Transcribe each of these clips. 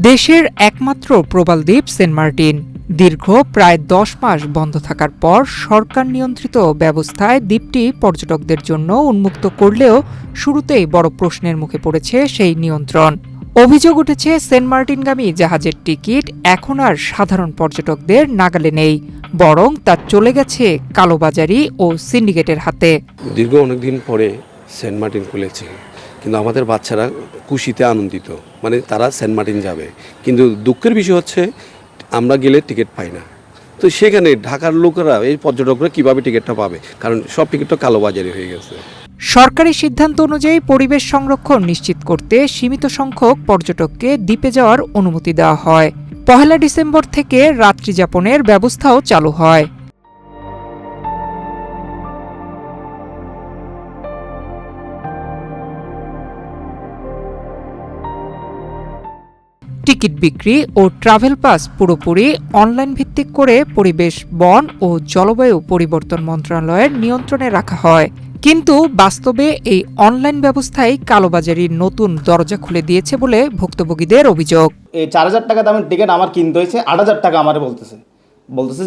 দেশের একমাত্র প্রবাল দ্বীপ সেন্ট মার্টিন দীর্ঘ প্রায় 10 মাস বন্ধ থাকার পর সরকার নিয়ন্ত্রিত ব্যবস্থায় দ্বীপটি পর্যটকদের জন্য উন্মুক্ত করলেও শুরুতেই বড় প্রশ্নের মুখে পড়েছে সেই নিয়ন্ত্রণ। অভিযোগ উঠেছে সেন্ট মার্টিনগামী জাহাজের টিকিট এখন আর সাধারণ পর্যটকদের নাগালে নেই, বরং তা চলে গেছে কালোবাজারি ও সিন্ডিকেটের হাতে। দীর্ঘ অনেকদিন পরে সেন্ট মার্টিন খুলেছে, কিন্তু আমাদের বাচ্চারা খুশিতে আনন্দিত, মানে তারা সেন্ট মার্টিন যাবে। কিন্তু দুঃখের বিষয় হচ্ছে আমরা গেলে টিকিট পাই না। তো সেখানে ঢাকার লোকেরা, এই পর্যটকরা কিভাবে টিকিটটা পাবে? কারণ সব টিকিট তো কালোবাজারি হয়ে গেছে। সরকারি সিদ্ধান্ত অনুযায়ী পরিবেশ সংরক্ষণ নিশ্চিত করতে সীমিত সংখ্যক পর্যটককে দ্বীপে যাওয়ার অনুমতি দেওয়া হয়। 1 ডিসেম্বর থেকে রাত্রিযাপনের ব্যবস্থাও চালু হয়। টিকিট বিক্রি ও ট্রাভেল পাস পুরোপুরি অনলাইন ভিত্তিক করে পরিবেশ, বন ও জলবায়ু পরিবর্তন মন্ত্রণালয়ের নিয়ন্ত্রণে রাখা হয়। কিন্তু বাস্তবে এই অনলাইন ব্যবস্থায় কালোবাজারির নতুন দরজা খুলে দিয়েছে বলে ভুক্তভোগীদের অভিযোগ। এই 4000 টাকা দামের টিকিট আমার কিনতে হয়েছে 8000 টাকা আমারে বলতেছে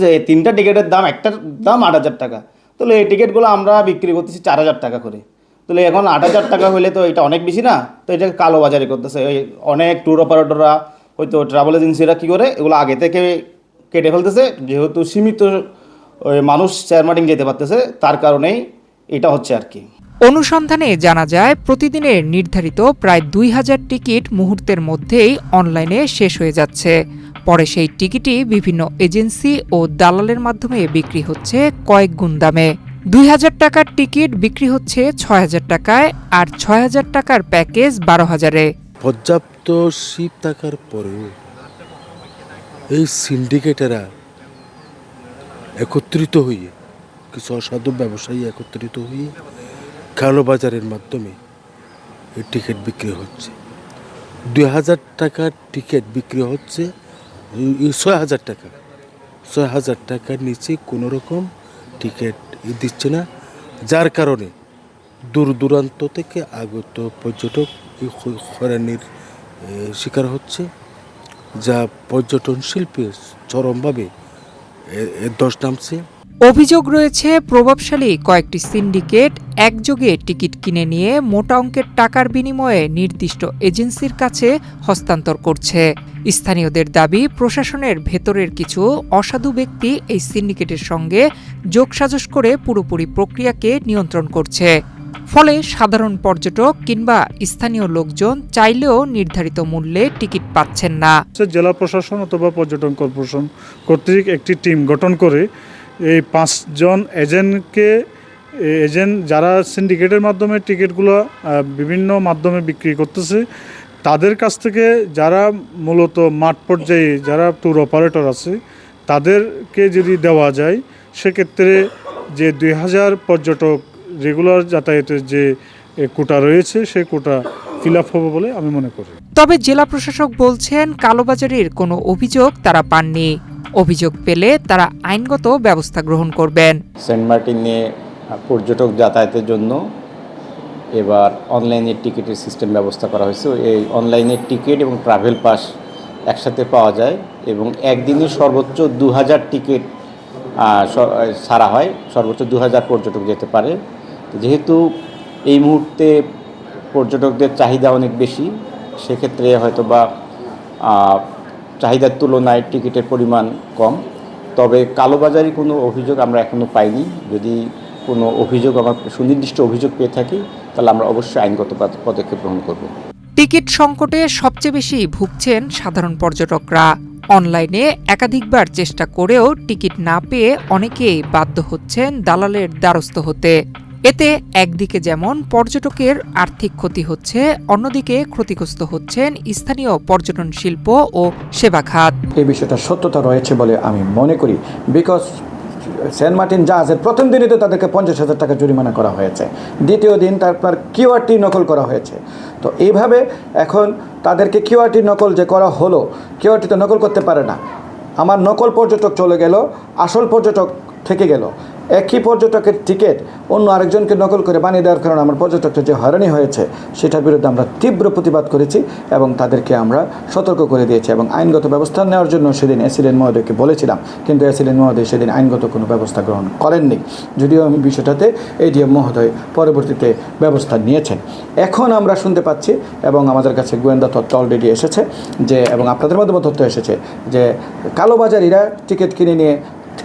যে এই 3টা টিকিটের দাম, একটার দাম 8000 টাকা। তাহলে এই টিকিটগুলো আমরা বিক্রি করতেছি 4000 টাকা করে। তাহলে এখন 8000 টাকা হলে তো এটা অনেক বেশি না? তো এটা কালোবাজারি করতেছে। ওই অনেক ট্যুর অপারেটররা, হয়তো ট্রাভেল এজেন্সিরা কী করে এগুলো আগে থেকে কেটে ফেলতেছে, যেহেতু সীমিত ওই মানুষ সেন্ট মার্টিন যেতে পারতেছে, তার কারণেই এটা হচ্ছে আর কি। অনুসন্ধানে জানা যায় প্রতিদিনের নির্ধারিত প্রায় 2000 টিকিট মুহূর্তের মধ্যেই অনলাইনে শেষ হয়ে যাচ্ছে। পরে সেই টিকিটই বিভিন্ন এজেন্সি ও দালালের মাধ্যমে বিক্রি হচ্ছে কয়েক গুণ দামে। 2000 টাকার টিকিট বিক্রি হচ্ছে 6000 টাকায়, আর 6000 টাকার প্যাকেজ 12,000-এ। পর্যাপ্ত শিপ থাকার পরেও এই সিন্ডিকেটেরা একত্রিত হয়ে, কিছু অসাধু ব্যবসায়ী একত্রিত হয়ে কালোবাজারের মাধ্যমে এই টিকিট বিক্রি হচ্ছে। 2000 টাকার টিকিট বিক্রি হচ্ছে 6000 টাকা। 6000 টাকার নিচে কোনো রকম টিকিট দিচ্ছে না, যার কারণে দূর দূরান্ত থেকে আগত পর্যটক হয়রানির শিকার হচ্ছে, যা পর্যটন শিল্পে চরমভাবে ধস নামছে। অভিযোগ রয়েছে প্রভাবশালী কয়েকটি সিন্ডিকেট একযোগে টিকিট কিনে নিয়ে মোটা অঙ্কের টাকার বিনিময়ে নির্দিষ্ট এজেন্সির কাছে হস্তান্তর করছে। স্থানীয়দের দাবি, প্রশাসনের ভেতরের কিছু অসাধু ব্যক্তি এই সিন্ডিকেটের সঙ্গে যোগসাজশ করে পুরোপুরি প্রক্রিয়াকে নিয়ন্ত্রণ করছে। ফলে সাধারণ পর্যটক কিংবা স্থানীয় লোকজন চাইলেও নির্ধারিত মূল্যে টিকিট পাচ্ছেন না। জেলা প্রশাসন অথবা পর্যটন কর্পোরেশন কর্তৃক একটি টিম গঠন করে এই 5 জন এজেন্ট যারা সিন্ডিকেটের মাধ্যমে টিকিটগুলো বিভিন্ন মাধ্যমে বিক্রি করতেছে, তাদের কাছ থেকে যারা মূলত মাঠ পর্যায়ে যারা ট্যুর অপারেটর আছে, তাদেরকে যদি দেওয়া যায়, সেক্ষেত্রে যে 2000 পর্যটক রেগুলার যাতায়াতের যে কোটা রয়েছে, সেই কোটা ফিল আপ হবে বলে আমি মনে করি। তবে জেলা প্রশাসক বলছেন, কালোবাজারির কোনো অভিযোগ তারা পাননি। অভিযোগ পেলে তারা আইনগত ব্যবস্থা গ্রহণ করবেন। সেন্ট মার্টিনে পর্যটক যাতায়াতের জন্য এবার অনলাইনে টিকিটের সিস্টেম ব্যবস্থা করা হয়েছে। এই অনলাইনের টিকিট এবং ট্রাভেল পাস একসাথে পাওয়া যায় এবং একদিনে সর্বোচ্চ 2000 টিকিট ছাড়া হয়, সর্বোচ্চ 2000 পর্যটক যেতে পারে। যেহেতু এই মুহূর্তে পর্যটকদের চাহিদা অনেক বেশি, সেক্ষেত্রে হয়তো বা চাহিদার তুলনায় টিকিটের পরিমাণ কম। তবে কালোবাজারি কোনো অভিযোগ আমরা এখনও পাইনি। যদি কোনো অভিযোগ, আমার সুনির্দিষ্ট অভিযোগ পেয়ে থাকি, তাহলে আমরা অবশ্যই আইনগত পদক্ষেপ গ্রহণ করব। টিকিট সংকটে সবচেয়ে বেশি ভুগছেন সাধারণ পর্যটকরা। অনলাইনে একাধিকবার চেষ্টা করেও টিকিট না পেয়ে অনেকেই বাধ্য হচ্ছেন দালালের দ্বারস্থ হতে। এতে একদিকে যেমন পর্যটকের আর্থিক ক্ষতি হচ্ছে, অন্যদিকে ক্ষতিগ্রস্ত হচ্ছেন স্থানীয় পর্যটন শিল্প ও সেবা খাত। এই বিষয়টা সত্যতা রয়েছে বলে আমি মনে করি, বিকজ সেন্ট মার্টিন জাহাজের প্রথম দিনই তো তাদেরকে 50,000 টাকা জরিমানা করা হয়েছে, দ্বিতীয় দিন তারপর কিউআরটি নকল করা হয়েছে। তো এইভাবে এখন তাদেরকে কিউআরটি নকল যে করা হলো, কিউআরটি তো নকল করতে পারে না। আমার নকল পর্যটক চলে গেল, আসল পর্যটক থেকে গেল। একই পর্যটকের টিকিট অন্য আরেকজনকে নকল করে বানিয়ে দেওয়ার কারণে আমার পর্যটকটা যে হয়রানি হয়েছে সেটার বিরুদ্ধে আমরা তীব্র প্রতিবাদ করেছি এবং তাদেরকে আমরা সতর্ক করে দিয়েছি এবং আইনগত ব্যবস্থা নেওয়ার জন্য সেদিন এসিলেন মহোদয়কে বলেছিলাম, কিন্তু এসিলেন মহোদয় সেদিন আইনগত কোনো ব্যবস্থা গ্রহণ করেননি, যদিও আমি বিষয়টাতে এডিএম মহোদয় পরবর্তীতে ব্যবস্থা নিয়েছেন। এখন আমরা শুনতে পাচ্ছি এবং আমাদের কাছে গোয়েন্দা তথ্য অলরেডি এসেছে যে, এবং আপনাদের মাধ্যমে তথ্য এসেছে যে কালোবাজারিরা টিকিট কিনে নিয়ে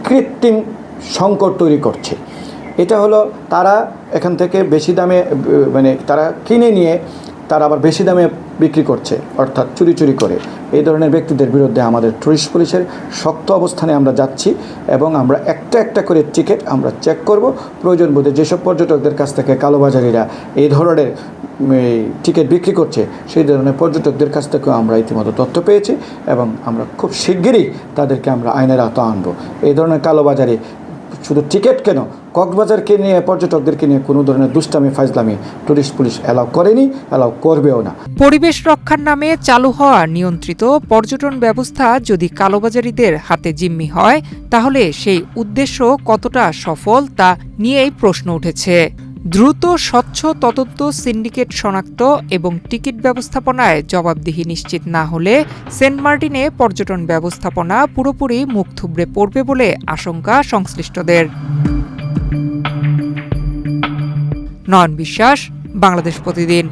কৃত্রিম সংকট তৈরি করছে। এটা হলো তারা এখান থেকে বেশি দামে মানে তারা কিনে নিয়ে তারা আবার বেশি দামে বিক্রি করছে, অর্থাৎ চুরি করে। এই ধরনের ব্যক্তিদের বিরুদ্ধে আমাদের টুরিস্ট পুলিশের শক্ত অবস্থানে আমরা যাচ্ছি এবং আমরা একটা করে টিকিট আমরা চেক করব। প্রয়োজন বোধে যেসব পর্যটকদের কাছ থেকে কালোবাজারিরা এই ধরনের টিকিট বিক্রি করছে সেই ধরনের পর্যটকদের কাছ থেকেও আমরা ইতিমধ্যে তথ্য পেয়েছি এবং আমরা খুব শিগগিরই তাদেরকে আমরা আইনের আওতায় আনবো। এই ধরনের কালোবাজারি শুধু টিকিট কেন, কক্সবাজারকে নিয়ে পর্যটকদেরকে নিয়ে কোনো ধরনের দুষ্টামি ফাজলামি টুরিস্ট পুলিশ অ্যালাউ করেনি, অ্যালাউ করবেও না। পরিবেশ রক্ষার নামে চালু হওয়া নিয়ন্ত্রিত পর্যটন ব্যবস্থা যদি কালোবাজারিদের হাতে জিম্মি হয় তাহলে সেই উদ্দেশ্য কতটা সফল তা নিয়েই প্রশ্ন উঠেছে। দ্রুত স্বচ্ছ তদন্ত, সিন্ডিকেট শনাক্ত এবং টিকিট ব্যবস্থাপনায় জবাবদিহি নিশ্চিত না হলে সেন্ট মার্টিনে পর্যটন ব্যবস্থাপনা পুরোপুরি মুখ থুবড়ে পড়বে বলে আশঙ্কা সংশ্লিষ্টদের। নয়ন বিশ্বাস, বাংলাদেশ প্রতিদিন।